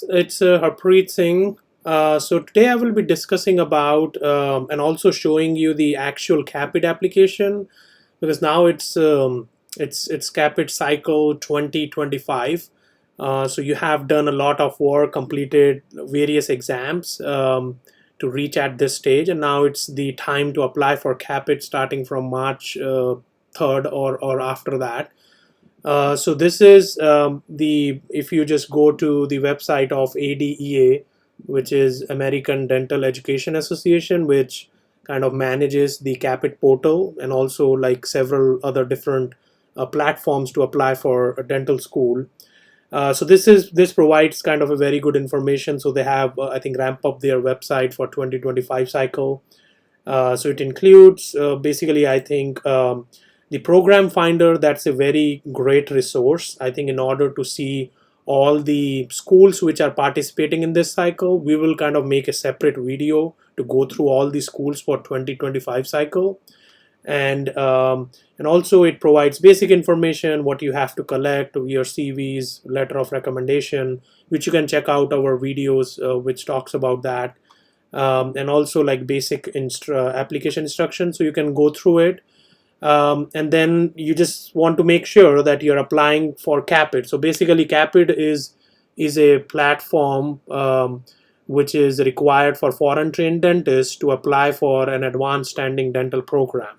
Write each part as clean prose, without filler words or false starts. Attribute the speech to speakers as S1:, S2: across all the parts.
S1: It's Harpreet Singh. So today I will be discussing about and also showing you the actual CAAPID application, because now it's CAAPID cycle 2025. So you have done a lot of work, completed various exams to reach at this stage, and now it's the time to apply for CAAPID starting from March 3rd or after that. So this is if you just go to the website of ADEA, which is American Dental Education Association, which kind of manages the CAAPID portal and also like several other different platforms to apply for a dental school. So this provides kind of a very good information. So they have I think ramp up their website for 2025 cycle. So it includes basically I think the program finder. That's a very great resource. I think in order to see all the schools which are participating in this cycle, we will kind of make a separate video to go through all the schools for 2025 cycle. And also it provides basic information, what you have to collect, your CVs, letter of recommendation, which you can check out our videos which talks about that. And also like basic application instructions, so you can go through it. And then you just want to make sure that you're applying for CAAPID. So basically CAAPID is a platform which is required for foreign trained dentists to apply for an advanced standing dental program.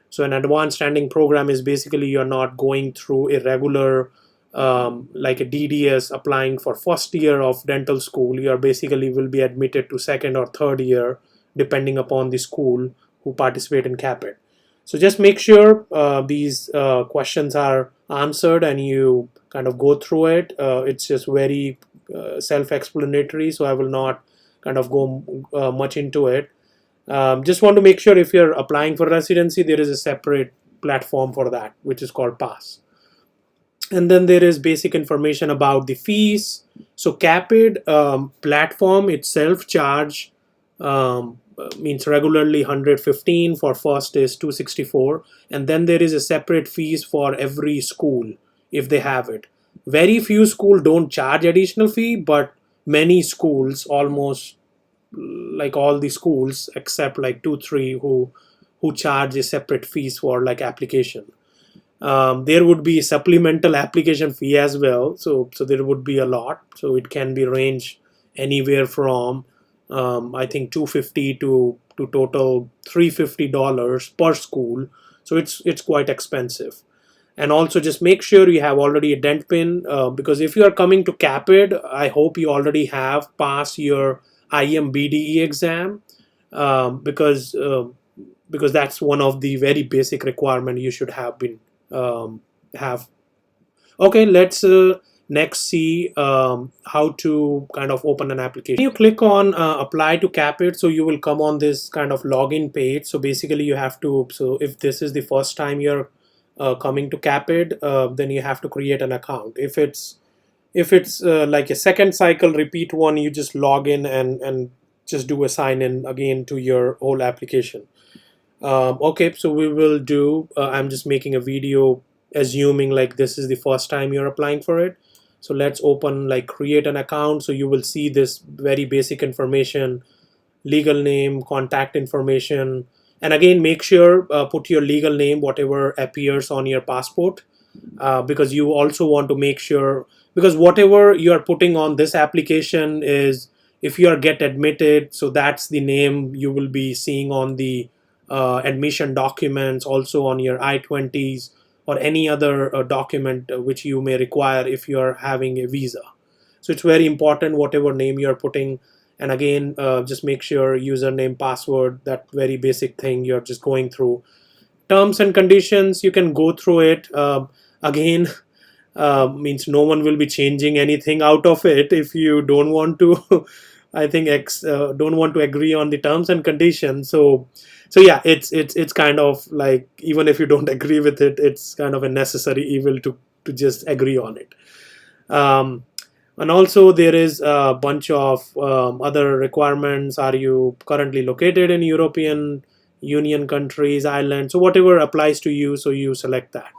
S1: So an advanced standing program is basically you're not going through a regular like a DDS applying for first year of dental school. You are basically will be admitted to second or third year depending upon the school who participate in CAAPID. So just make sure these questions are answered and you kind of go through it. It's just very self-explanatory, so I will not kind of go much into it. Just want to make sure if you're applying for residency, there is a separate platform for that, which is called PASS. And then there is basic information about the fees. So CAAPID platform itself charge means regularly 115, for first is 264, and then there is a separate fees for every school if they have it. Very few schools don't charge additional fee, but many schools, almost like all the schools except like 2-3 who charge a separate fees for like application. There would be supplemental application fee as well, so there would be a lot. So it can be range anywhere from I think 250 to total $350 per school. So it's quite expensive. And also just make sure you have already a dent pin, because if you are coming to CAAPID, I hope you already have passed your IMBDE exam, because that's one of the very basic requirement you should have been have. Okay, let's next see how to kind of open an application. When you click on apply to CAAPID, so you will come on this kind of login page. So basically you have to, so if this is the first time you're coming to CAAPID, then you have to create an account. If it's like a second cycle repeat one, you just log in and just do a sign in again to your whole application. Okay, so we will do I'm just making a video assuming like this is the first time you're applying for it. So let's open like create an account. So you will see this very basic information, legal name, contact information, and again make sure put your legal name whatever appears on your passport, because you also want to make sure, because whatever you are putting on this application is, if you are get admitted, so that's the name you will be seeing on the admission documents, also on your I-20s or any other document which you may require if you are having a visa. So it's very important whatever name you are putting. And again, just make sure username, password, that very basic thing you're just going through. Terms and conditions, you can go through it. Again, means no one will be changing anything out of it if you don't want to I think don't want to agree on the terms and conditions. So yeah, it's kind of like, even if you don't agree with it, it's kind of a necessary evil to just agree on it. And also there is a bunch of other requirements. Are you currently located in European Union countries, Ireland? So whatever applies to you, so you select that.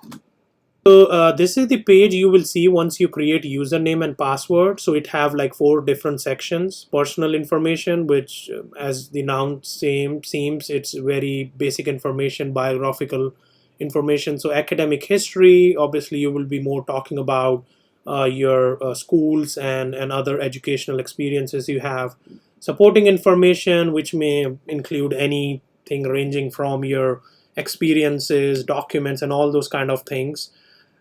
S1: So this is the page you will see once you create username and password. So it have like 4 different sections. Personal information, which as the noun same seems, it's very basic information, biographical information. So academic history, obviously you will be more talking about your schools and other educational experiences you have. Supporting information, which may include anything ranging from your experiences, documents, and all those kind of things.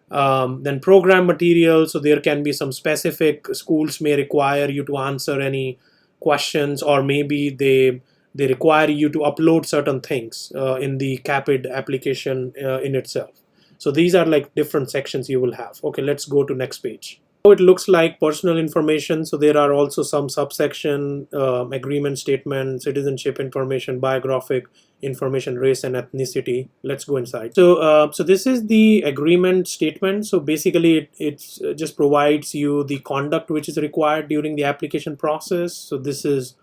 S1: Then program material, so there can be some specific schools may require you to answer any questions, or maybe they require you to upload certain things in the CAAPID application in itself. So these are like different sections you will have. Okay, let's go to next page. So it looks like personal information. So there are also some subsection, agreement statement, citizenship information, biographic information, race and ethnicity. Let's go inside. So this is the agreement statement. So basically it's just provides you the conduct which is required during the application process. So this is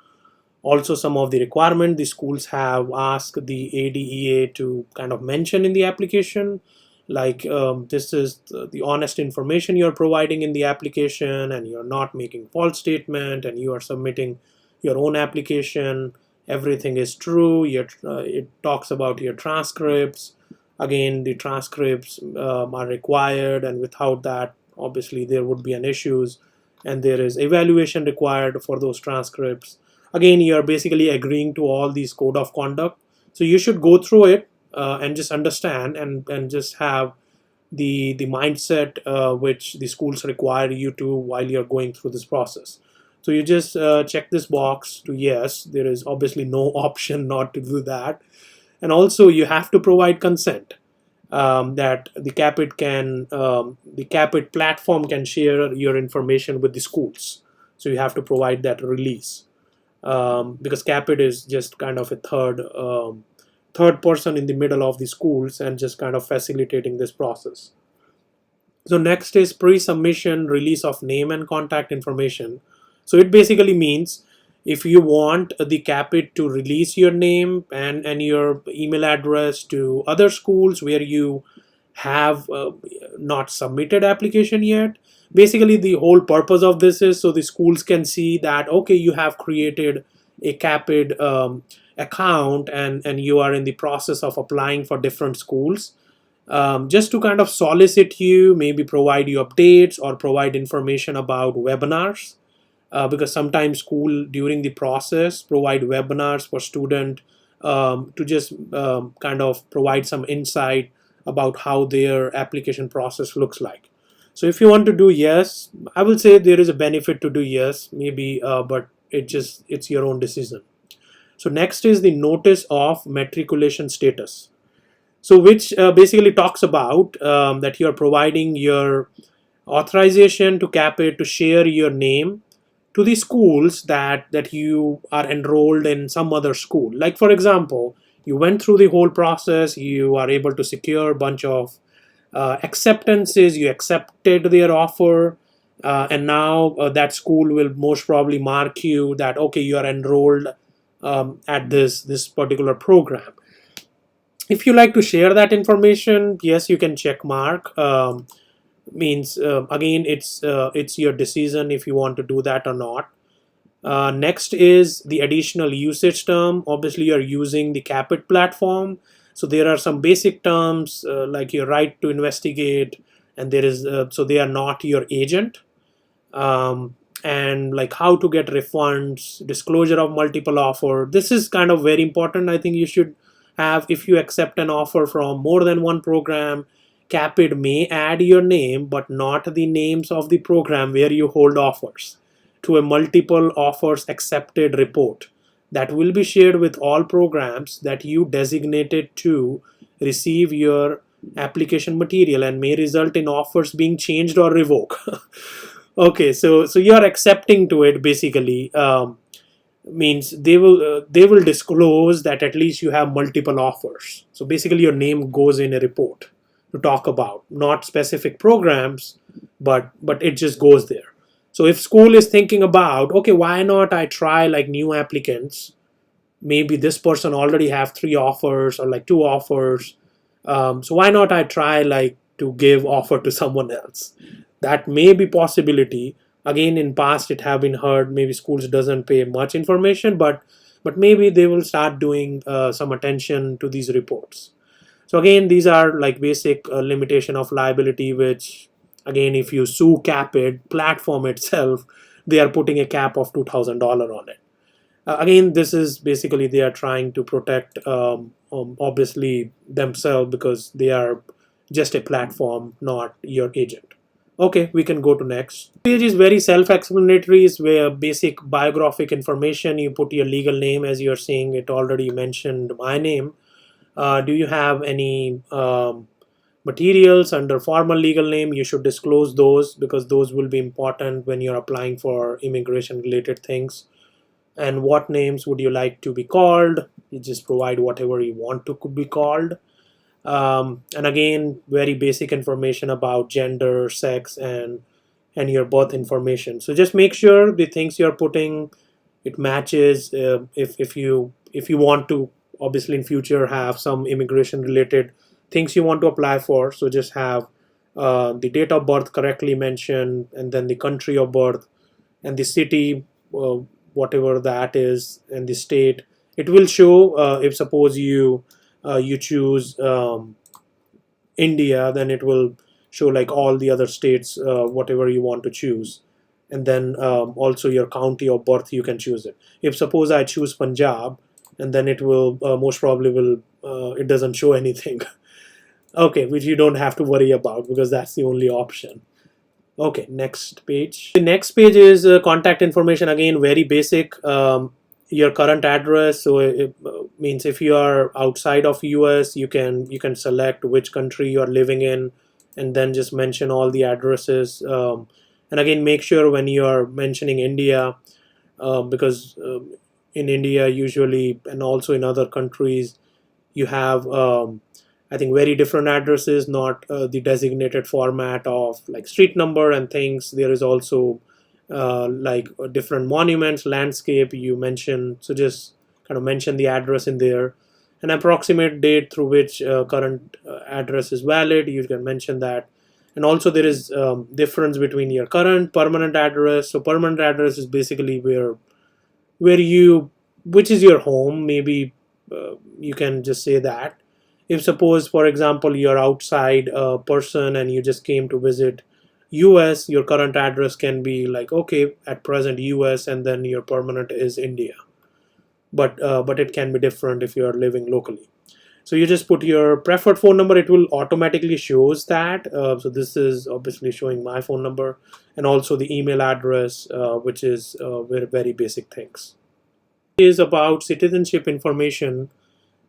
S1: also some of the requirement the schools have asked the ADEA to kind of mention in the application. Like this is the honest information you're providing in the application, and you're not making false statement, and you are submitting your own application. Everything is true. It talks about your transcripts. Again, the transcripts are required, and without that, obviously there would be an issues, and there is evaluation required for those transcripts. Again, you're basically agreeing to all these code of conduct. So you should go through it and just understand and just have the mindset which the schools require you to while you're going through this process. So you just check this box to yes. There is obviously no option not to do that. And also you have to provide consent that the CAAPID platform can share your information with the schools. So you have to provide that release because CAAPID is just kind of a third person in the middle of the schools and just kind of facilitating this process. So next is pre-submission release of name and contact information. So it basically means if you want the CAAPID to release your name and your email address to other schools where you have not submitted application yet, basically the whole purpose of this is so the schools can see that okay, you have created a CAAPID account and you are in the process of applying for different schools, just to kind of solicit you, maybe provide you updates or provide information about webinars, because sometimes school during the process provide webinars for student to just kind of provide some insight about how their application process looks like. So if you want to do yes, I will say there is a benefit to do yes, maybe, but it's your own decision. So next is the notice of matriculation status. So which basically talks about that you are providing your authorization to CAAPID to share your name to the schools that you are enrolled in some other school. Like for example, you went through the whole process, you are able to secure a bunch of acceptances, you accepted their offer, and now that school will most probably mark you that okay, you are enrolled at this particular program. If you like to share that information, yes, you can check mark. Means again, it's your decision if you want to do that or not. Next is the additional usage term. Obviously, you're using the CAAPID platform, so there are some basic terms like your right to investigate, and there is so they are not your agent, and like how to get refunds, disclosure of multiple offer. This is kind of very important. I think you should have, if you accept an offer from more than one program, CAAPID may add your name but not the names of the program where you hold offers to a multiple offers accepted report that will be shared with all programs that you designated to receive your application material and may result in offers being changed or revoked. Okay, so you are accepting to it basically. Means they will disclose that at least you have multiple offers. So basically your name goes in a report to talk about not specific programs, but it just goes there. So if school is thinking about okay, why not I try like new applicants, maybe this person already have 3 offers or like 2 offers, so why not I try like to give offer to someone else. That may be possibility. Again, in past it have been heard maybe schools doesn't pay much information, but maybe they will start doing some attention to these reports. So again, these are like basic limitation of liability, which again, if you sue CAAPID platform itself, they are putting a cap of $2,000 on it. Again, this is basically they are trying to protect obviously themselves, because they are just a platform, not your agent. Okay, we can go to next. Page is very self-explanatory. Is where basic biographic information. You put your legal name, as you're seeing it already mentioned my name. Do you have any materials under formal legal name? You should disclose those, because those will be important when you're applying for immigration related things. And what names would you like to be called? You just provide whatever you want to be called. And again, very basic information about gender, sex, and your birth information. So just make sure the things you're putting, it matches. If you want to obviously in future have some immigration related things you want to apply for, so just have the date of birth correctly mentioned, and then the country of birth and the city, whatever that is, and the state. It will show if suppose you choose India, then it will show like all the other states, whatever you want to choose. And then also your county of birth, you can choose it. If suppose I choose Punjab, and then it will most probably will it doesn't show anything. Okay, which you don't have to worry about, because that's the only option. Okay, next page. The next page is contact information. Again, very basic. Your current address. So it means if you are outside of US, you can select which country you are living in, and then just mention all the addresses. And again, make sure when you are mentioning India, because in India usually, and also in other countries, you have I think very different addresses, not the designated format of like street number and things. There is also like different monuments, landscape you mention. So just kind of mention the address in there. An approximate date through which current address is valid, you can mention that. And also there is difference between your current permanent address. So permanent address is basically where you, which is your home. Maybe you can just say that. If suppose, for example, you're outside person and you just came to visit US, your current address can be like, okay, at present US, and then your permanent is India. But it can be different if you are living locally. So you just put your preferred phone number. It will automatically shows that. So this is obviously showing my phone number, and also the email address, which is very basic things. Is about citizenship information.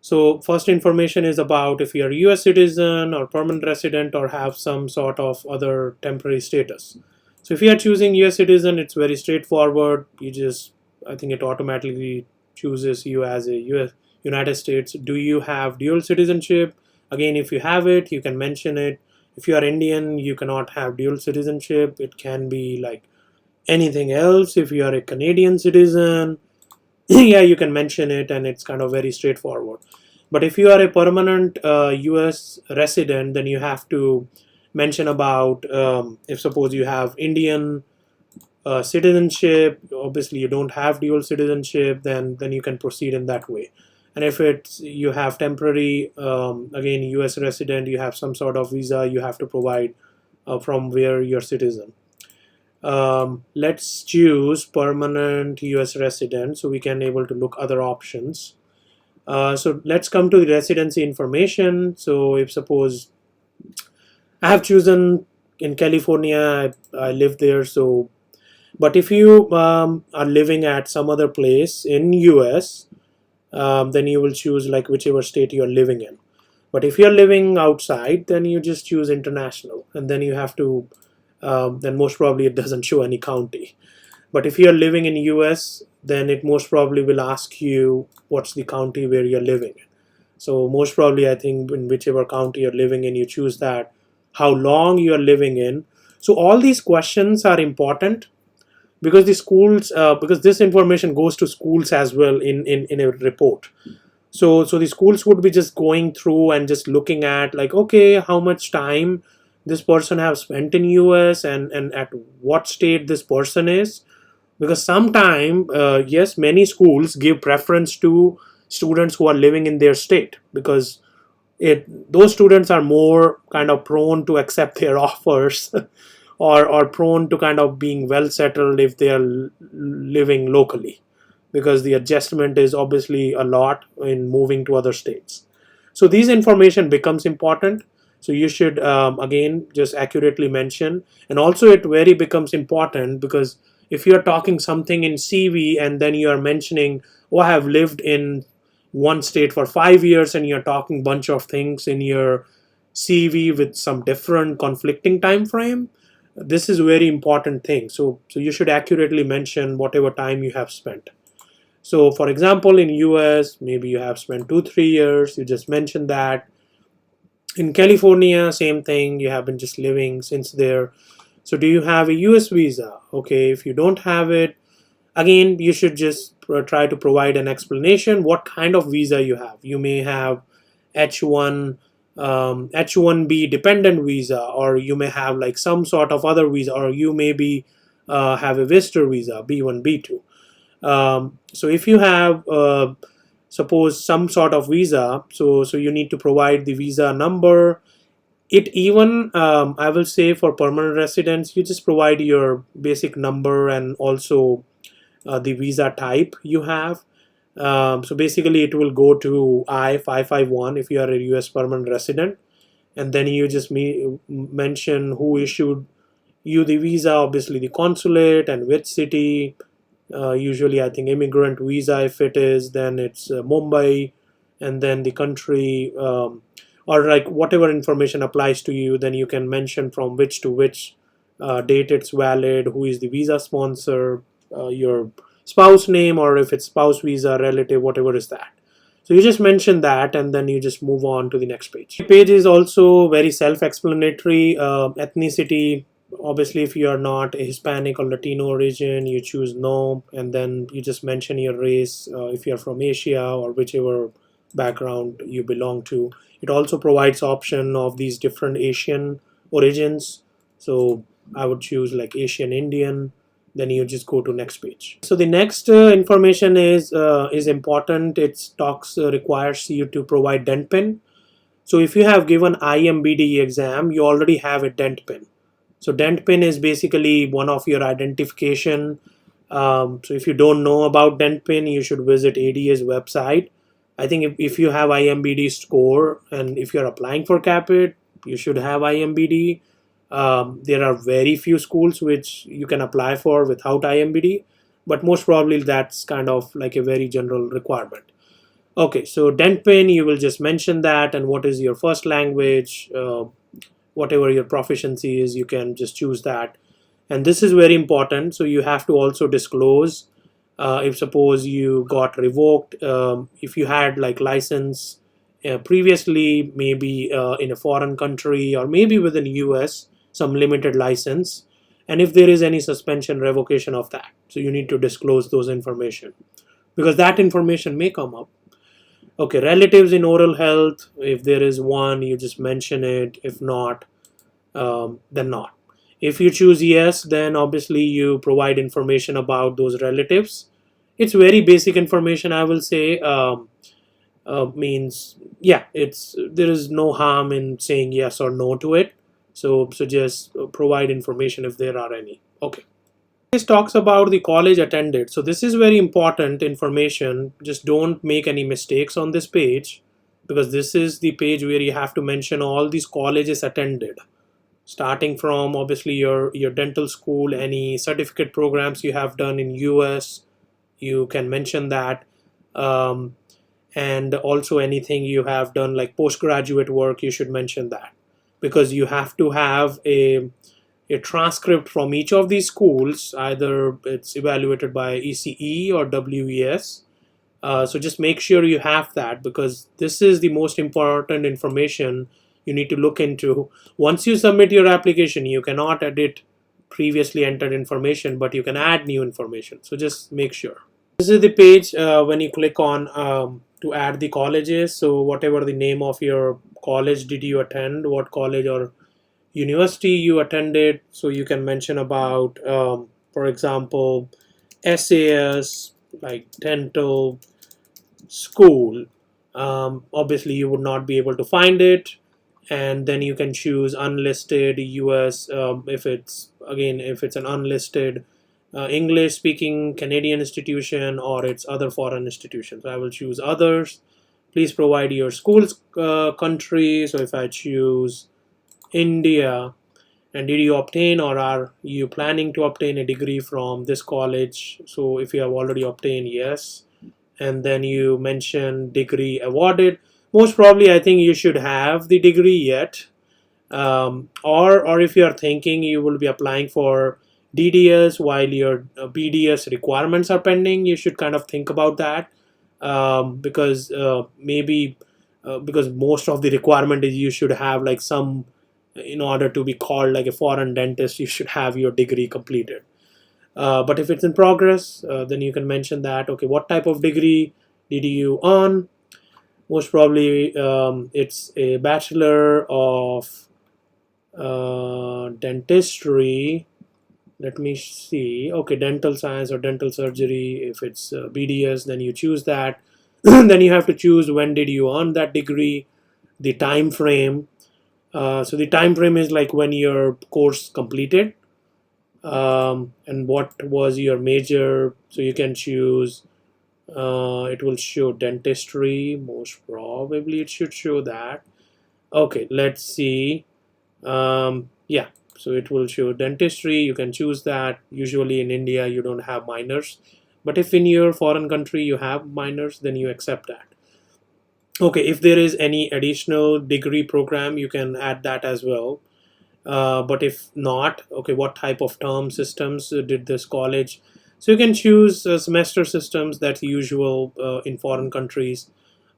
S1: So first information is about if you're a US citizen or permanent resident or have some sort of other temporary status. So if you are choosing US citizen, it's very straightforward. You just, I think it automatically chooses you as a United States. Do you have dual citizenship? Again, if you have it, you can mention it. If you are Indian, you cannot have dual citizenship. It can be like anything else. If you are a Canadian citizen, yeah, you can mention it, and it's kind of very straightforward. But if you are a permanent US resident, then you have to mention about if suppose you have Indian citizenship. Obviously you don't have dual citizenship, then you can proceed in that way. And if it's you have temporary again US resident, you have some sort of visa, you have to provide from where you're citizen. Let's choose permanent US resident, so we can able to look other options. So let's come to the residency information. So if suppose I have chosen in California, I live there. So, but if you are living at some other place in US, then you will choose like whichever state you are living in. But if you are living outside, then you just choose international, and then you have to then most probably it doesn't show any county. But if you're living in US, then it most probably will ask you what's the county where you're living in. So most probably I think in whichever county you're living in, you choose that, how long you're living in. So all these questions are important, because the schools, because this information goes to schools as well in a report. So the schools would be just going through and just looking at like, okay, how much time this person have spent in US, and at what state this person is. Because sometime yes, many schools give preference to students who are living in their state, because those students are more kind of prone to accept their offers or prone to kind of being well settled if they are living locally, because the adjustment is obviously a lot in moving to other states. So these information becomes important. So you should again just accurately mention. And also it very becomes important because if you are talking something in CV and then you are mentioning, oh, I have lived in one state for 5 years, and you're talking bunch of things in your CV with some different conflicting time frame, this is a very important thing. So you should accurately mention whatever time you have spent. So for example, in US, maybe you have spent 2-3 years, you just mentioned that. In California, same thing, you have been just living since there. So do you have a US visa? Okay, if you don't have it, again, you should just try to provide an explanation what kind of visa you have. You may have H1, H1B dependent visa, or you may have like some sort of other visa, or you maybe have a visitor visa, B1, B2. So if you have suppose some sort of visa, so you need to provide the visa number. It even I will say for permanent residents, you just provide your basic number and also the visa type you have. So basically it will go to I-551 if you are a US permanent resident, and then you just mention who issued you the visa, obviously the consulate and which city. Usually I think immigrant visa, if it is, then it's Mumbai, and then the country, or like whatever information applies to you, then you can mention from which to which date it's valid, who is the visa sponsor, your spouse name, or if it's spouse visa, relative, whatever is that. So you just mention that, and then you just move on to the next page. The page is also very self-explanatory. Ethnicity, obviously if you are not a Hispanic or Latino origin, you choose no, and then you just mention your race, if you're from Asia or whichever background you belong to. It also provides option of these different Asian origins. So I would choose like Asian Indian, then you just go to next page. So the next information is important. It talks requires you to provide dent pin. So if you have given IMBD exam, you already have a dent pin. So dent pin is basically one of your identification. So if you don't know about dent pin, you should visit ADA's website. I think if you have IMBD score, and if you're applying for CAAPID, you should have IMBD. There are very few schools which you can apply for without IMBD, but most probably that's kind of like a very general requirement. Okay, so dent pin, you will just mention that, and what is your first language, whatever your proficiency is, you can just choose that. And this is very important. So you have to also disclose if suppose you got revoked, if you had like license previously, maybe in a foreign country, or maybe within US, some limited license, and if there is any suspension, revocation of that. So you need to disclose those information, because that information may come up. Okay, relatives in oral health, if there is one, you just mention it. If not, then not. If you choose yes, then obviously you provide information about those relatives. It's very basic information, I will say. Means, yeah, it's there is no harm in saying yes or no to it. So just provide information if there are any. Okay. This talks about the college attended. So this is very important information. Just don't make any mistakes on this page, because this is the page where you have to mention all these colleges attended, starting from obviously your dental school, any certificate programs you have done in US, you can mention that. And also anything you have done like postgraduate work, you should mention that, because you have to have a transcript from each of these schools. Either it's evaluated by ECE or WES. So just make sure you have that, because this is the most important information you need to look into. Once you submit your application, you cannot edit previously entered information, but you can add new information. So just make sure. This is the page when you click on to add the colleges. So whatever the name of your college did you attend, what college or university you attended. So you can mention about, for example, SAS, like dental school. Obviously, you would not be able to find it, and then you can choose unlisted US, if it's, again, if it's an unlisted English speaking Canadian institution, or it's other foreign institutions. So I will choose others. Please provide your school's country. So if I choose India, and did you obtain or are you planning to obtain a degree from this college? So if you have already obtained, yes. And then you mention degree awarded. Most probably, I think you should have the degree yet. Or if you are thinking you will be applying for DDS while your BDS requirements are pending, you should kind of think about that, because maybe because most of the requirement is you should have like some, in order to be called like a foreign dentist, you should have your degree completed. But if it's in progress, then you can mention that, okay, what type of degree did you earn? Most probably it's a bachelor of dentistry. Let me see. Okay, dental science or dental surgery. If it's BDS, then you choose that. Then you have to choose when did you earn that degree, the time frame. So the time frame is like when your course completed, and what was your major. So you can choose, it will show dentistry. Most probably it should show that. Okay, let's see. Yeah, so it will show dentistry. You can choose that. Usually in India you don't have minors, but if in your foreign country you have minors, then you accept that. Okay, if there is any additional degree program, you can add that as well. But if not, okay, what type of term systems did this college? So you can choose semester systems. That's usual in foreign countries.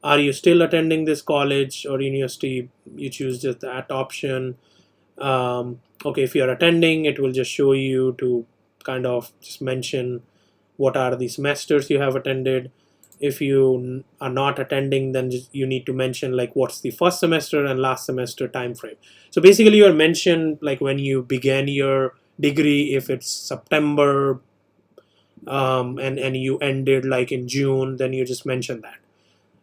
S1: Are you still attending this college or university? You choose just that option. Okay, if you're attending, it will just show you to kind of just mention what are the semesters you have attended. If you are not attending, then just you need to mention like what's the first semester and last semester time frame. So basically you are mentioned like when you began your degree, if it's September, and you ended like in June, then you just mention that.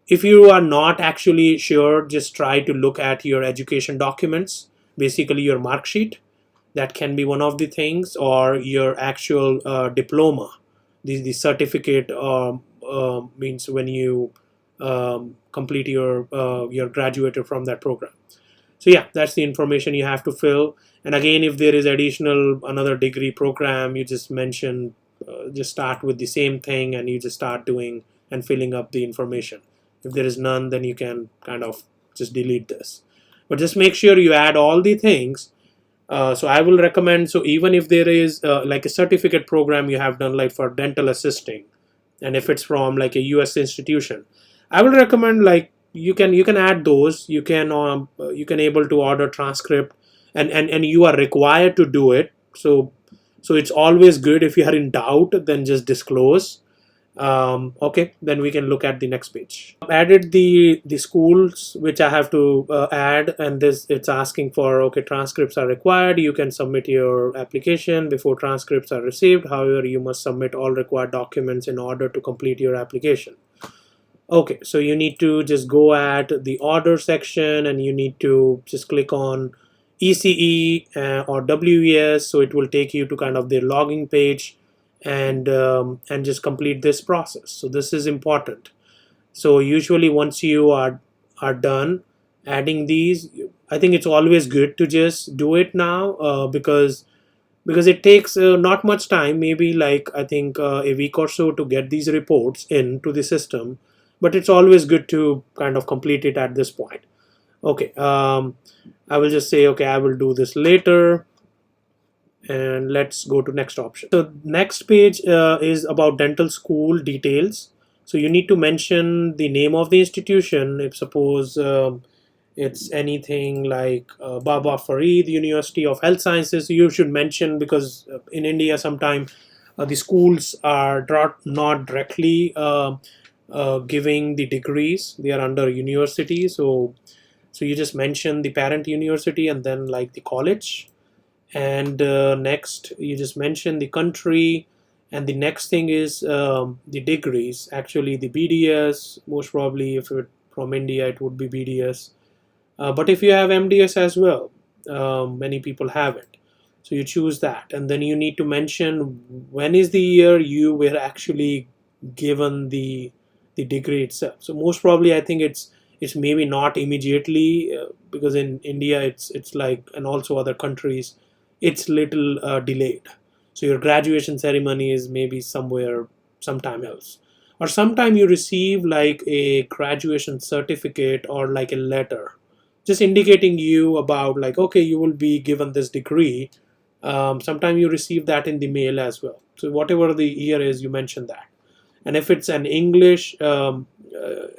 S1: If you are not actually sure, just try to look at your education documents, basically your mark sheet. That can be one of the things, or your actual diploma, the certificate, means when you complete your graduated from that program. So yeah, that's the information you have to fill. And again, if there is additional another degree program, you just mention, just start with the same thing and you just start doing and filling up the information. If there is none, then you can kind of just delete this, but just make sure you add all the things. So I will recommend, so even if there is like a certificate program you have done like for dental assisting, and if it's from like a US institution, I will recommend like you can add those. You can able to order transcript, and you are required to do it. So it's always good, if you are in doubt, then just disclose. Okay, then we can look at the next page. I've added the schools which I have to add, and this it's asking for, okay, transcripts are required. You can submit your application before transcripts are received. However, you must submit all required documents in order to complete your application. Okay, so you need to just go at the order section, and you need to just click on ECE or WES. So it will take you to kind of their login page, and just complete this process. So this is important. So usually once you are done adding these, I think it's always good to just do it now, because it takes not much time, maybe like I think a week or so to get these reports into the system, but it's always good to kind of complete it at this point. Okay, I will just say, okay, I will do this later, and let's go to next option. So next page is about dental school details. So you need to mention the name of the institution. If suppose it's anything like Baba Farid University of Health Sciences, you should mention, because in India sometimes the schools are not directly giving the degrees. They are under university. So So you just mention the parent university and then like the college, and next you just mention the country, and the next thing is the degrees, actually the BDS, most probably if it from India it would be BDS, but if you have MDS as well, many people have it. So you choose that, and then you need to mention when is the year you were actually given the degree itself. So most probably, I think it's maybe not immediately, because in India it's like, and also other countries, it's little delayed. So your graduation ceremony is maybe somewhere sometime else, or sometime you receive like a graduation certificate or like a letter just indicating you about like, okay, you will be given this degree. Sometime you receive that in the mail as well. So whatever the year is, you mention that. And if it's an English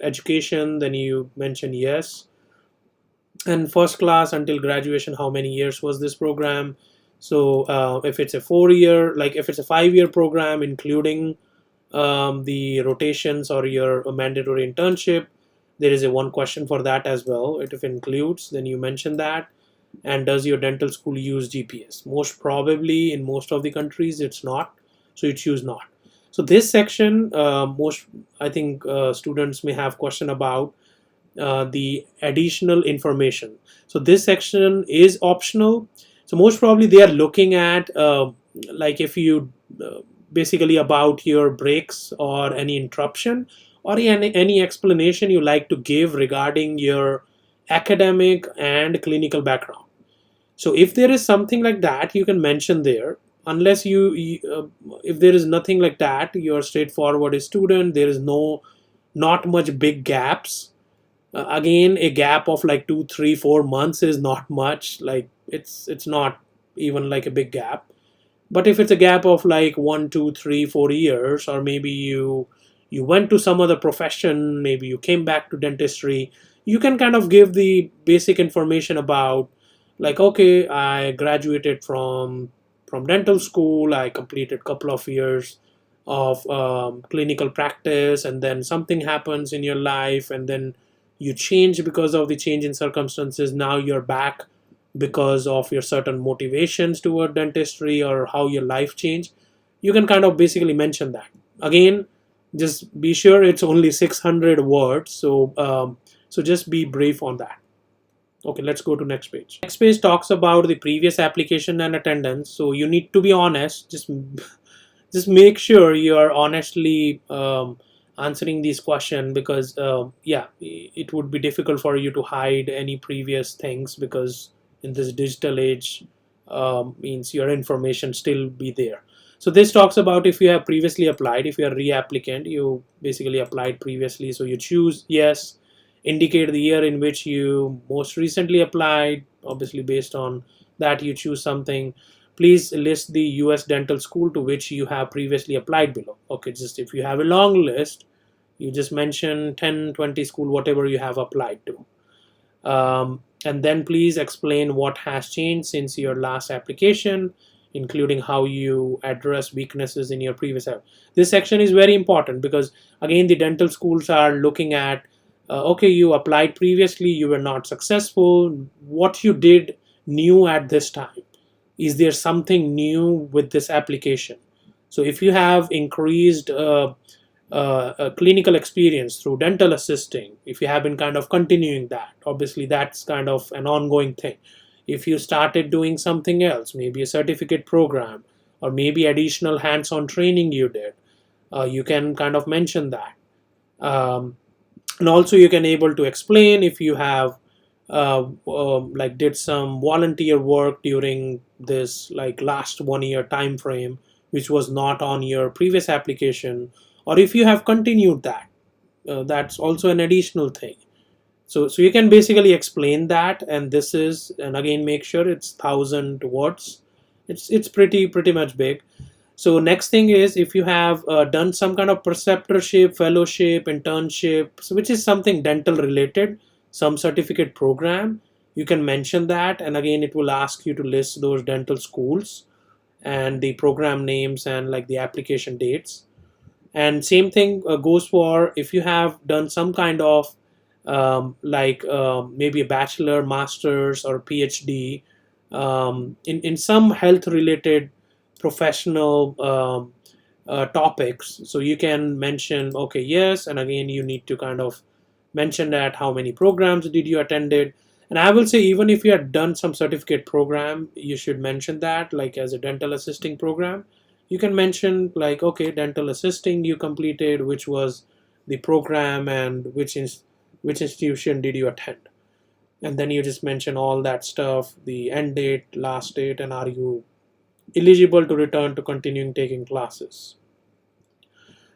S1: education, then you mention yes. And first class until graduation, how many years was this program? So if it's a 4 year, like if it's a 5 year program including the rotations or your mandatory internship, there is a one question for that as well. If it includes, then you mention that. And does your dental school use GPS? Most probably in most of the countries it's not, so you choose not. So this section, most I think students may have question about the additional information. So this section is optional. So most probably they are looking at like if you basically about your breaks or any interruption or any explanation you like to give regarding your academic and clinical background. So if there is something like that, you can mention there. Unless if there is nothing like that, you're straightforward a student. There is not much big gaps. Again, a gap of like 2 3 4 months is not much. Like it's not even like a big gap. But if it's a gap of like 1 2 3 4 years, or maybe you went to some other profession, maybe you came back to dentistry, you can kind of give the basic information about like, okay, I graduated from dental school, I completed couple of years of clinical practice, and then something happens in your life, and then you change because of the change in circumstances. Now you're back because of your certain motivations toward dentistry or how your life changed. You can kind of basically mention that. Again, just be sure it's only 600 words, so just be brief on that. Okay, let's go to next page. Next page talks about the previous application and attendance. So you need to be honest. Just make sure you are honestly answering these questions, because yeah, it would be difficult for you to hide any previous things, because in this digital age, means your information still be there. So this talks about if you have previously applied, if you are reapplicant, you basically applied previously, so you choose yes. Indicate the year in which you most recently applied. Obviously based on that you choose something. Please list the US dental school to which you have previously applied below. Okay, just if you have a long list, you just mention 10 20 school, whatever you have applied to. And then please explain what has changed since your last application, including how you address weaknesses in your previous app. This section is very important because again the dental schools are looking at okay, you applied previously, you were not successful, what you did new at this time, is there something new with this application? So if you have increased clinical experience through dental assisting, if you have been kind of continuing that, obviously that's kind of an ongoing thing. If you started doing something else, maybe a certificate program or maybe additional hands-on training you did, you can kind of mention that. And also you can able to explain if you have like did some volunteer work during this like last 1 year time frame, which was not on your previous application, or if you have continued that, that's also an additional thing. So you can basically explain that, and this is, and again make sure it's 1,000 words. It's pretty much big. So next thing is if you have done some kind of preceptorship, fellowship, internship, so which is something dental related, some certificate program, you can mention that, and again it will ask you to list those dental schools and the program names and like the application dates. And same thing goes for if you have done some kind of maybe a bachelor, master's, or PhD in some health related professional topics. So you can mention, okay, yes, and again you need to kind of mention that how many programs did you attended. And I will say, even if you had done some certificate program, you should mention that, like as a dental assisting program, you can mention like, okay, dental assisting you completed, which was the program, and which institution did you attend. And then you just mention all that stuff, the end date, last date, and are you eligible to return to continuing taking classes.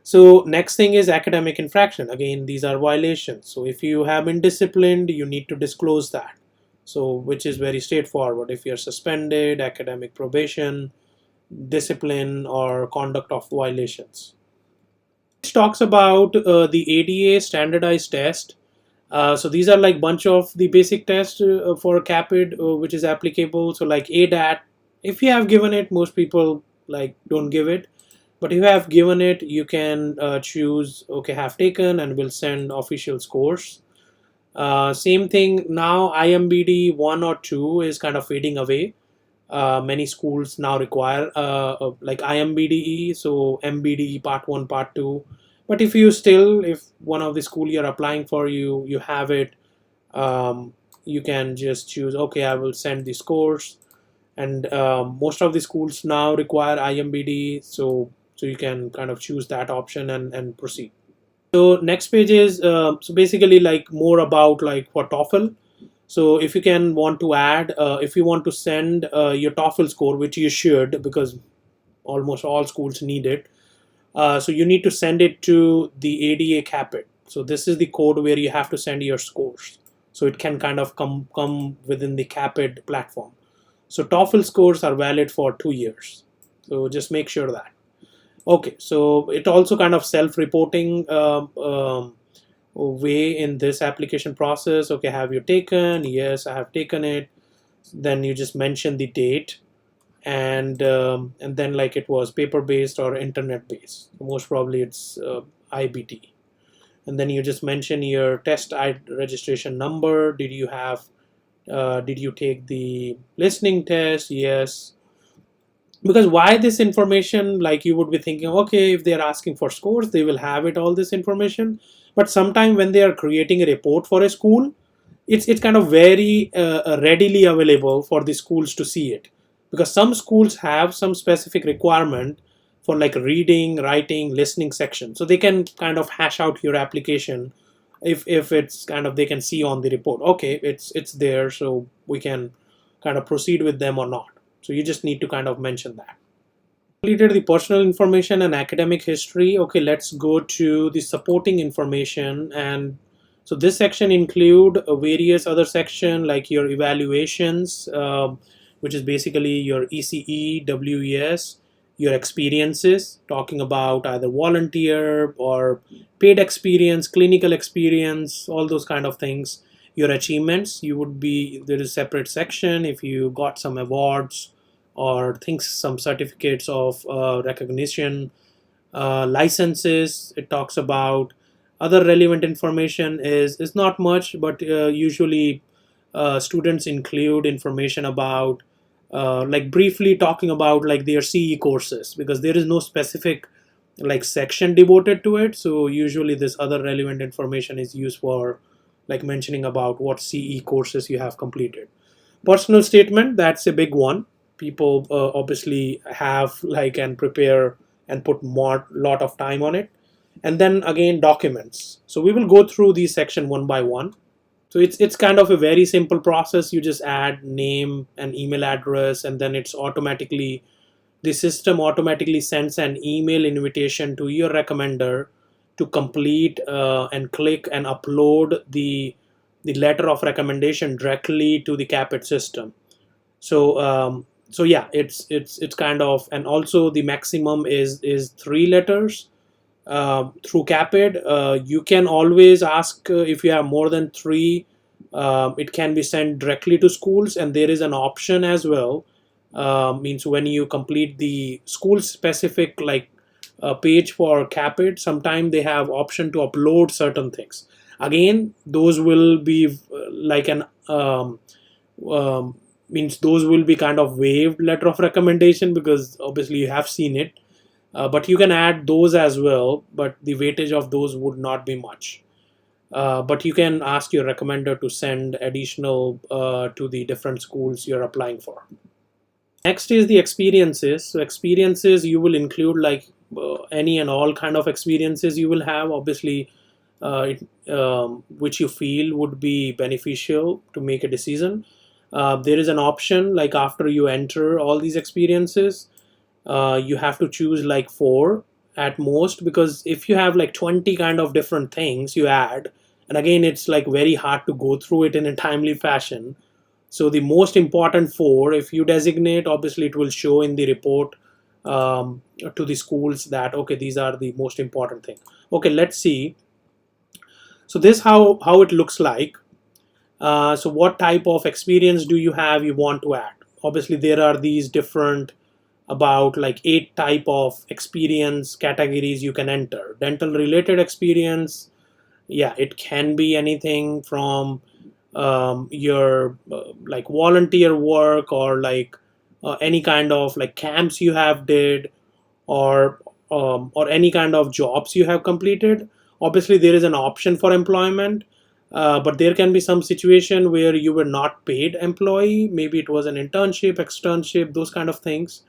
S1: So next thing is academic infraction. Again, these are violations. So if you have been disciplined, you need to disclose that. So which is very straightforward. If you're suspended, academic probation, discipline, or conduct of violations. It talks about the ADA standardized test. So these are like bunch of the basic tests for CAAPID, which is applicable. So like ADAT, if you have given it, most people like don't give it. But if you have given it, you can choose, okay, have taken, and will send official scores. Same thing now, IMBD 1 or 2 is kind of fading away. Many schools now require like IMBDE, so MBDE part 1, part 2. But if one of the school you're applying for, you have it, you can just choose, okay, I will send the scores. And most of the schools now require IMBD, so you can kind of choose that option and proceed. So next page is so basically like more about like for TOEFL. So if you can want to add, if you want to send your TOEFL score, which you should, because almost all schools need it. So you need to send it to the ADA CAAPID. So this is the code where you have to send your scores. So it can kind of come within the CAAPID platform. So TOEFL scores are valid for 2 years. So just make sure that. Okay, so it also kind of self-reporting way in this application process. Okay, have you taken? Yes, I have taken it. Then you just mention the date, and then like it was paper-based or internet-based. Most probably it's IBT. And then you just mention your test registration number. Did you take the listening test? Yes. Because why this information, like you would be thinking, okay, if they're asking for scores, they will have it, all this information. But sometime when they are creating a report for a school, it's kind of very readily available for the schools to see it, because some schools have some specific requirement for like reading, writing, listening section, so they can kind of hash out your application. If it's kind of, they can see on the report, okay, it's there, so we can kind of proceed with them or not. So you just need to kind of mention that. Completed the personal information and academic history. Okay, let's go to the supporting information. And so this section include various other section like your evaluations, which is basically your ECE, WES, your experiences, talking about either volunteer or paid experience, clinical experience, all those kind of things. Your achievements, there is a separate section if you got some awards or things, some certificates of recognition. Licenses, it talks about. Other relevant information is not much, but usually students include information about like briefly talking about like their CE courses, because there is no specific like section devoted to it. So usually this other relevant information is used for like mentioning about what CE courses you have completed. Personal statement, that's a big one. People obviously have like and prepare and put more lot of time on it. And then again, documents. So we will go through these section one by one. So it's kind of a very simple process. You just add name and email address, and then the system automatically sends an email invitation to your recommender to complete and click and upload the letter of recommendation directly to the CAAPID system. So yeah, it's kind of, and also the maximum is 3 letters through CAAPID. You can always ask if you have more than 3. It can be sent directly to schools, and there is an option as well. Means when you complete the school specific like page for CAAPID, sometimes they have option to upload certain things. Again, those will be like an means those will be kind of waived letter of recommendation, because obviously you have seen it. But you can add those as well, but the weightage of those would not be much. But you can ask your recommender to send additional to the different schools you're applying for. Next is the experiences. So experiences, you will include like any and all kind of experiences you will have, obviously, which you feel would be beneficial to make a decision. There is an option like after you enter all these experiences, you have to choose like 4 at most, because if you have like 20 kind of different things you add, and again it's like very hard to go through it in a timely fashion. So the most important 4, if you designate, obviously it will show in the report to the schools that okay, these are the most important thing. Okay, let's see. So this how it looks like. So what type of experience do you have you want to add? Obviously there are these different, about like 8 type of experience categories you can enter. Dental related experience, yeah, it can be anything from your like volunteer work, or like any kind of like camps you have did, or any kind of jobs you have completed. Obviously there is an option for employment, but there can be some situation where you were not paid employee, maybe it was an internship, externship, those kind of things.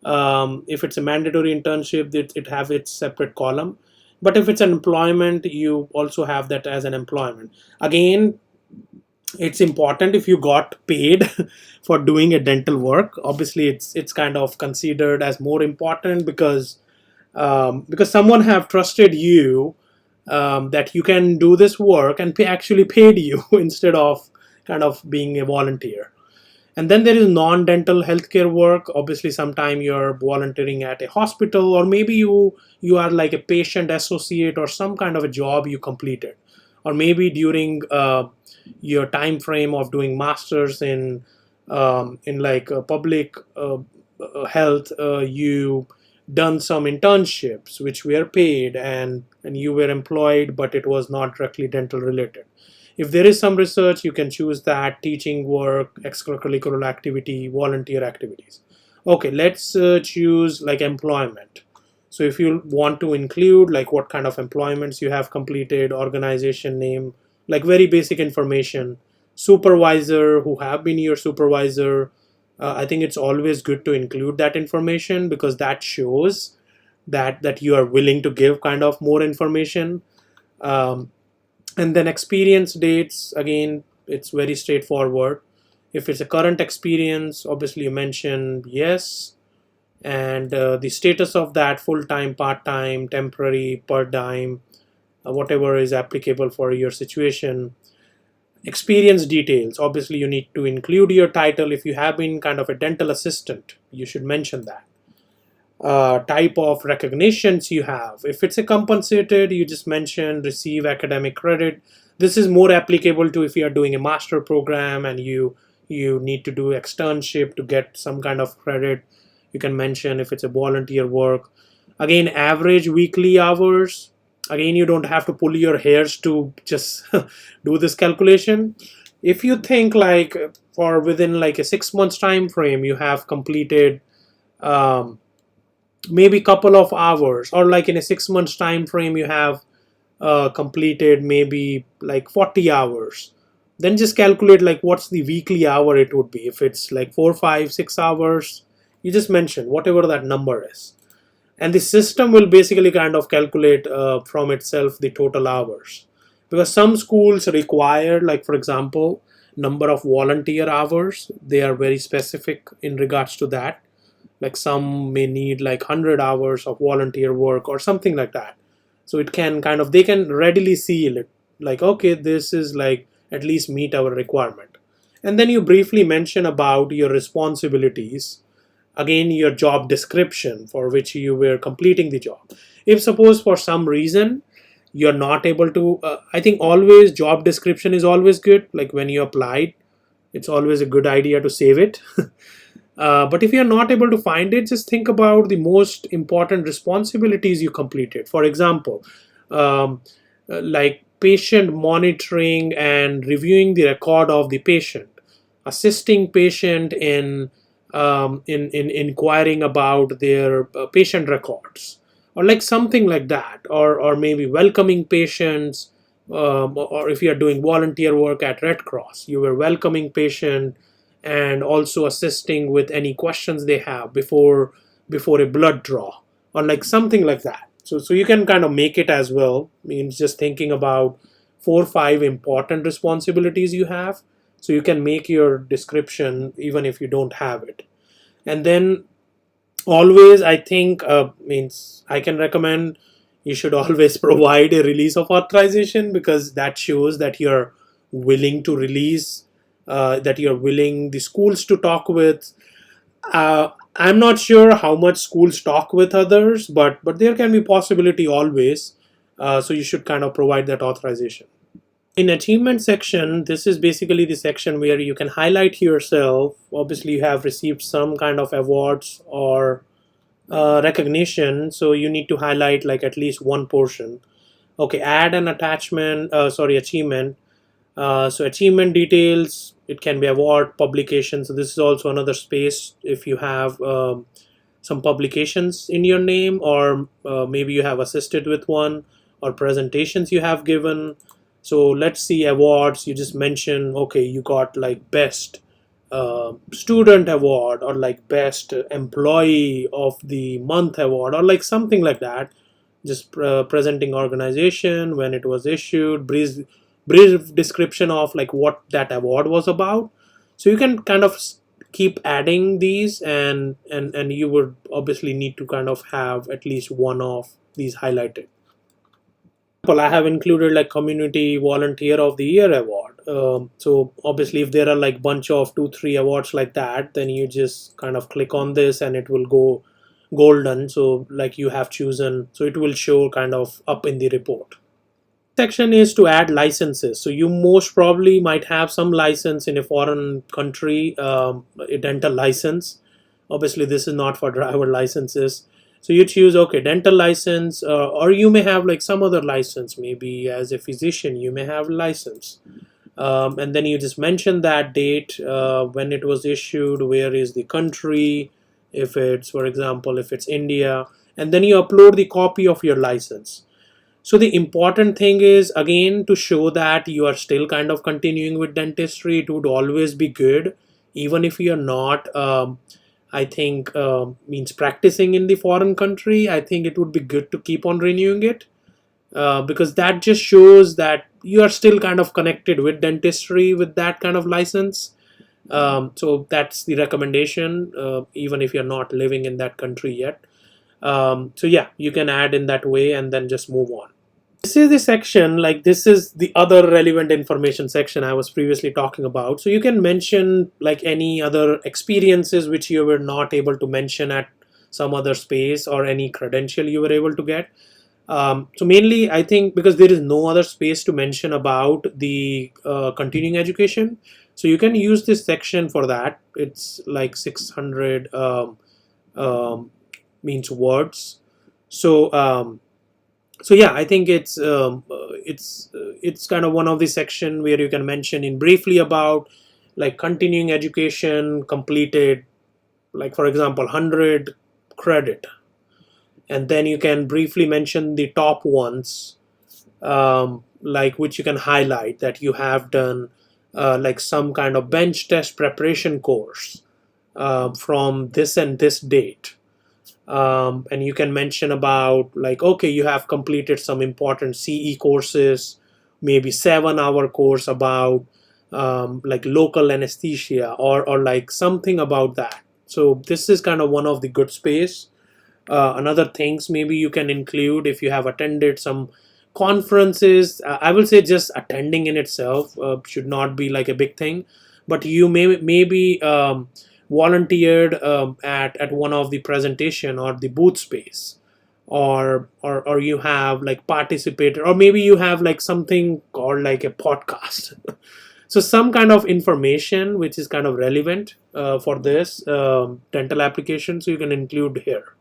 S1: If it's a mandatory internship, it have its separate column. But if it's an employment, you also have that as an employment. Again, it's important if you got paid for doing a dental work. Obviously it's kind of considered as more important, because someone have trusted you, that you can do this work, and actually paid you instead of kind of being a volunteer. And then there is non-dental healthcare work. Obviously sometime you're volunteering at a hospital, or maybe you are like a patient associate, or some kind of a job you completed, or maybe during your time frame of doing masters in like public health, you done some internships which were paid, and you were employed, but it was not directly dental related. If there is some research, you can choose that: teaching work, extracurricular activity, volunteer activities. Okay, let's choose like employment. So if you want to include like what kind of employments you have completed, organization name, like very basic information, supervisor, who have been your supervisor. I think it's always good to include that information, because that shows that you are willing to give kind of more information. Um, and then experience dates, again it's very straightforward. If it's a current experience, obviously you mention yes, and the status of that: full-time, part-time, temporary, part-time, whatever is applicable for your situation. Experience details, obviously you need to include your title. If you have been kind of a dental assistant, you should mention that. Type of recognitions you have. If it's a compensated, you just mention receive academic credit. This is more applicable to if you are doing a master program and you need to do externship to get some kind of credit. You can mention if it's a volunteer work. Again, average weekly hours. Again, you don't have to pull your hairs to just do this calculation. If you think like for within like a 6 months time frame, you have completed um, maybe couple of hours, or like in a 6 months time frame you have completed maybe like 40 hours, then just calculate like what's the weekly hour it would be. If it's like 4, 5, 6 hours, you just mention whatever that number is, and the system will basically kind of calculate from itself the total hours. Because some schools require, like for example, number of volunteer hours, they are very specific in regards to that. Like some may need like 100 hours of volunteer work or something like that. So it can kind of, they can readily seal it like okay, this is like at least meet our requirement. And then you briefly mention about your responsibilities, again your job description for which you were completing the job. If suppose for some reason you're not able to, I think always job description is always good. Like when you applied, it's always a good idea to save it. But if you're not able to find it, just think about the most important responsibilities you completed. For example, like patient monitoring and reviewing the record of the patient, assisting patient in inquiring about their patient records, or like something like that, or maybe welcoming patients, or if you are doing volunteer work at Red Cross, you were welcoming patient and also assisting with any questions they have before a blood draw, or like something like that. So you can kind of make it as well, means just thinking about 4 or 5 important responsibilities you have, so you can make your description even if you don't have it. And then always, I think, means I can recommend you should always provide a release of authorization, because that shows that you're willing to release, that you're willing the schools to talk with. I'm not sure how much schools talk with others, but there can be possibility always. So you should kind of provide that authorization. In achievement section, this is basically the section where you can highlight yourself. Obviously, you have received some kind of awards or recognition, so you need to highlight like at least one portion. Okay, add an attachment, achievement. So achievement details, it can be award, publication. So this is also another space if you have some publications in your name, or maybe you have assisted with one, or presentations you have given. So let's see, awards, you just mention, okay, you got like best student award, or like best employee of the month award, or like something like that. Just presenting organization, when it was issued, brief description of like what that award was about. So you can kind of keep adding these, and you would obviously need to kind of have at least one of these highlighted. Well, I have included like community volunteer of the year award. So obviously if there are like bunch of 2 3 awards like that, then you just kind of click on this and it will go golden, so like you have chosen, so it will show kind of up in the report. Section is to add licenses. So you most probably might have some license in a foreign country, a dental license. Obviously this is not for driver licenses. So you choose, okay, dental license, or you may have like some other license, maybe as a physician you may have license. And then you just mention that date, when it was issued, where is the country, if it's, for example, if it's India, and then you upload the copy of your license. So the important thing is, again, to show that you are still kind of continuing with dentistry. It would always be good, even if you're not, I think, means practicing in the foreign country. I think it would be good to keep on renewing it, because that just shows that you are still kind of connected with dentistry with that kind of license. So that's the recommendation, even if you're not living in that country yet. So yeah, you can add in that way and then just move on. This is the section, like this is the other relevant information section I was previously talking about. So you can mention like any other experiences which you were not able to mention at some other space, or any credential you were able to get. So mainly I think because there is no other space to mention about the continuing education, so you can use this section for that. It's like 600 means words. So yeah, I think it's kind of one of the section where you can mention in briefly about like continuing education completed, like for example 100 credit, and then you can briefly mention the top ones, like which you can highlight that you have done, like some kind of bench test preparation course from this and this date. And you can mention about like, okay, you have completed some important CE courses, maybe 7-hour course about like local anesthesia, or like something about that. So this is kind of one of the good space. Another things maybe you can include, if you have attended some conferences, I will say just attending in itself should not be like a big thing, but you maybe volunteered at one of the presentation or the booth space, or you have like participated, or maybe you have like something called like a podcast. So some kind of information which is kind of relevant for this dental application, so you can include here.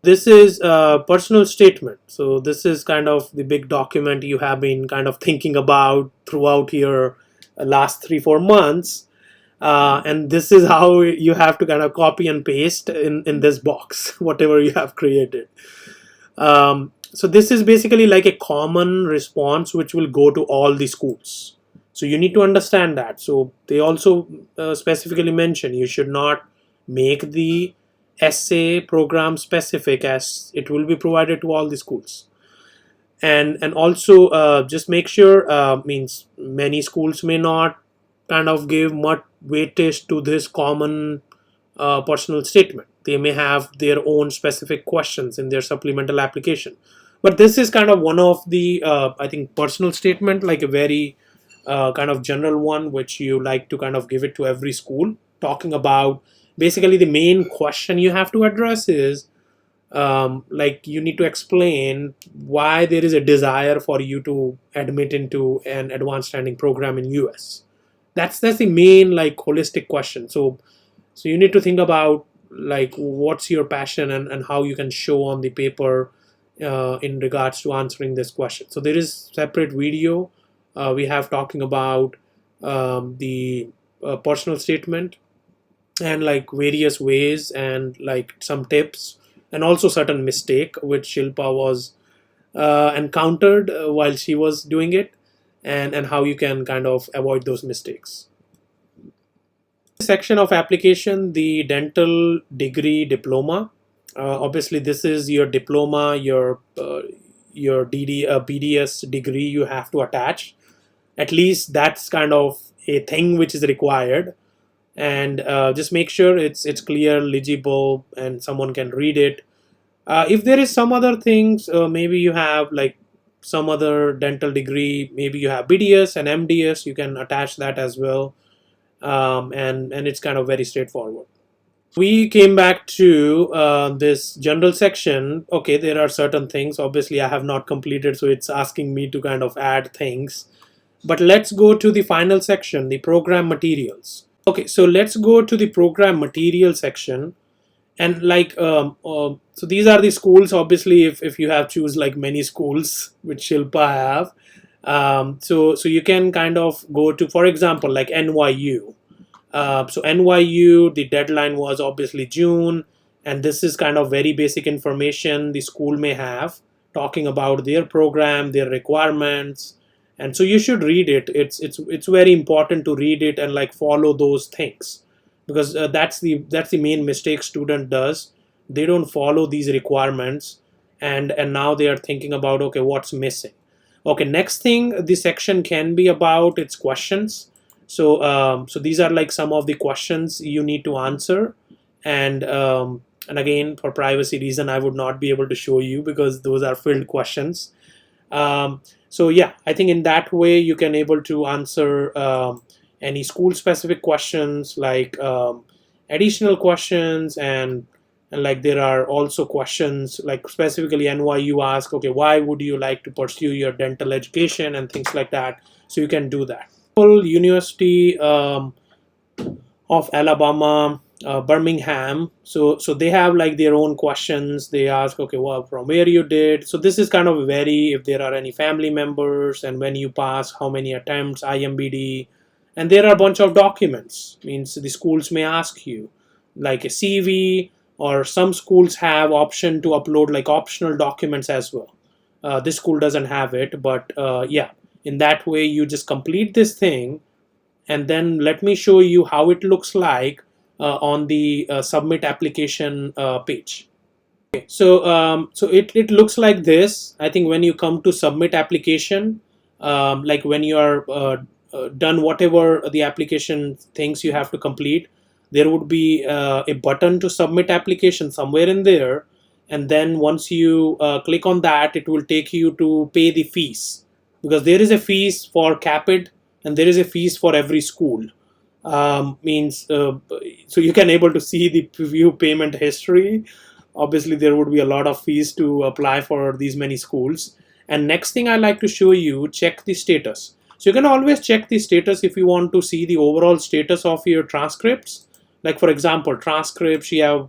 S1: This is a personal statement. So this is kind of the big document you have been kind of thinking about throughout your last 3-4 months. And this is how you have to kind of copy and paste in this box, whatever you have created. So this is basically like a common response which will go to all the schools. So you need to understand that. So they also specifically mention you should not make the essay program specific, as it will be provided to all the schools. And also just make sure, means many schools may not kind of give much weightage to this common personal statement. They may have their own specific questions in their supplemental application, but this is kind of one of the I think personal statement, like a very kind of general one which you like to kind of give it to every school, talking about basically the main question you have to address is like you need to explain why there is a desire for you to admit into an advanced standing program in US. That's the main like holistic question. So you need to think about like what's your passion, and how you can show on the paper in regards to answering this question. So there is separate video we have talking about the personal statement, and like various ways, and like some tips, and also certain mistake which Shilpa was encountered while she was doing it, and how you can kind of avoid those mistakes. Section of application, the dental degree diploma. Obviously this is your diploma, your BDS degree you have to attach. At least that's kind of a thing which is required. And just make sure it's clear, legible, and someone can read it. If there is some other things, maybe you have like some other dental degree, maybe you have BDS and MDS, you can attach that as well. And it's kind of very straightforward. We came back to this general section. Okay, there are certain things obviously I have not completed, so it's asking me to kind of add things. But let's go to the final section, the program materials. Okay, so let's go to the program material section. And like so these are the schools. Obviously if you have choose like many schools which Shilpa have, so you can kind of go to, for example, like NYU. So NYU, the deadline was obviously June, and this is kind of very basic information the school may have, talking about their program, their requirements. And so you should read it. It's very important to read it and like follow those things, because that's the main mistake student does. They don't follow these requirements, and now they are thinking about, okay, what's missing. Okay, next thing the section can be about its questions. So these are like some of the questions you need to answer, and again, for privacy reason, I would not be able to show you because those are filled questions. So yeah, I think in that way you can able to answer any school specific questions, like additional questions, and like there are also questions like specifically NYU ask, okay, why would you like to pursue your dental education, and things like that. So you can do that. University of Alabama, Birmingham. So they have like their own questions. They ask, okay, well, from where you did. So this is kind of vary if there are any family members, and when you pass, how many attempts, IMBD, and there are a bunch of documents. Means the schools may ask you like a CV, or some schools have option to upload like optional documents as well. This school doesn't have it, but yeah, in that way you just complete this thing, and then let me show you how it looks like on the submit application page. Okay, so it looks like this. I think when you come to submit application, like when you are done whatever the application things you have to complete, there would be a button to submit application somewhere in there, and then once you click on that, it will take you to pay the fees, because there is a fees for CAAPID and there is a fees for every school. Means so you can able to see the preview payment history. Obviously there would be a lot of fees to apply for these many schools. And next thing I like to show you, check the status. So you can always check the status if you want to see the overall status of your transcripts. Like for example, transcripts, you have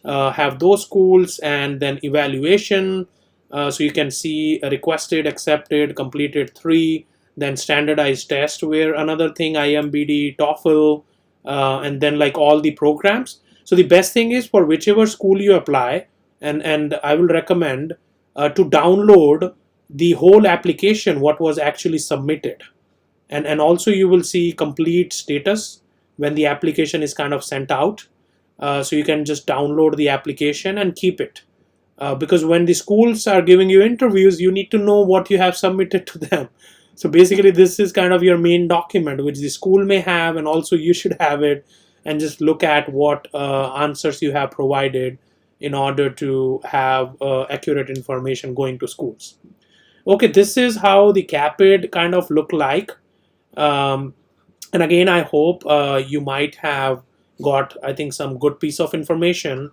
S1: have those schools, and then evaluation. So you can see requested, accepted, completed 3, then standardized test where another thing, IMBD, TOEFL, and then like all the programs. So the best thing is for whichever school you apply, and I will recommend to download the whole application, what was actually submitted, and also you will see complete status when the application is kind of sent out. So you can just download the application and keep it, because when the schools are giving you interviews, you need to know what you have submitted to them. So basically this is kind of your main document which the school may have, and also you should have it, and just look at what answers you have provided in order to have accurate information going to schools. Okay, this is how the CAAPID kind of look like. um, and again, I hope you might have got, I think, some good piece of information.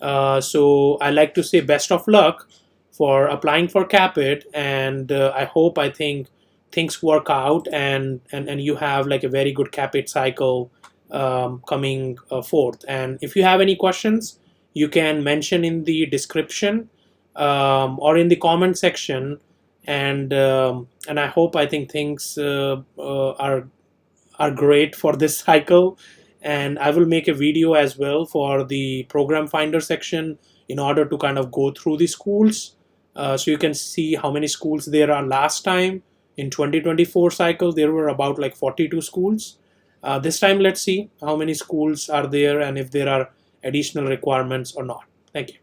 S1: So I like to say best of luck for applying for CAAPID, and I hope, I think, things work out, and you have like a very good CAAPID cycle coming forth. And if you have any questions, you can mention in the description or in the comment section. And I hope, I think, things are great for this cycle. And I will make a video as well for the program finder section in order to kind of go through the schools, so you can see how many schools there are. Last time in 2024 cycle there were about like 42 schools. This time let's see how many schools are there and if there are additional requirements or not. Thank you.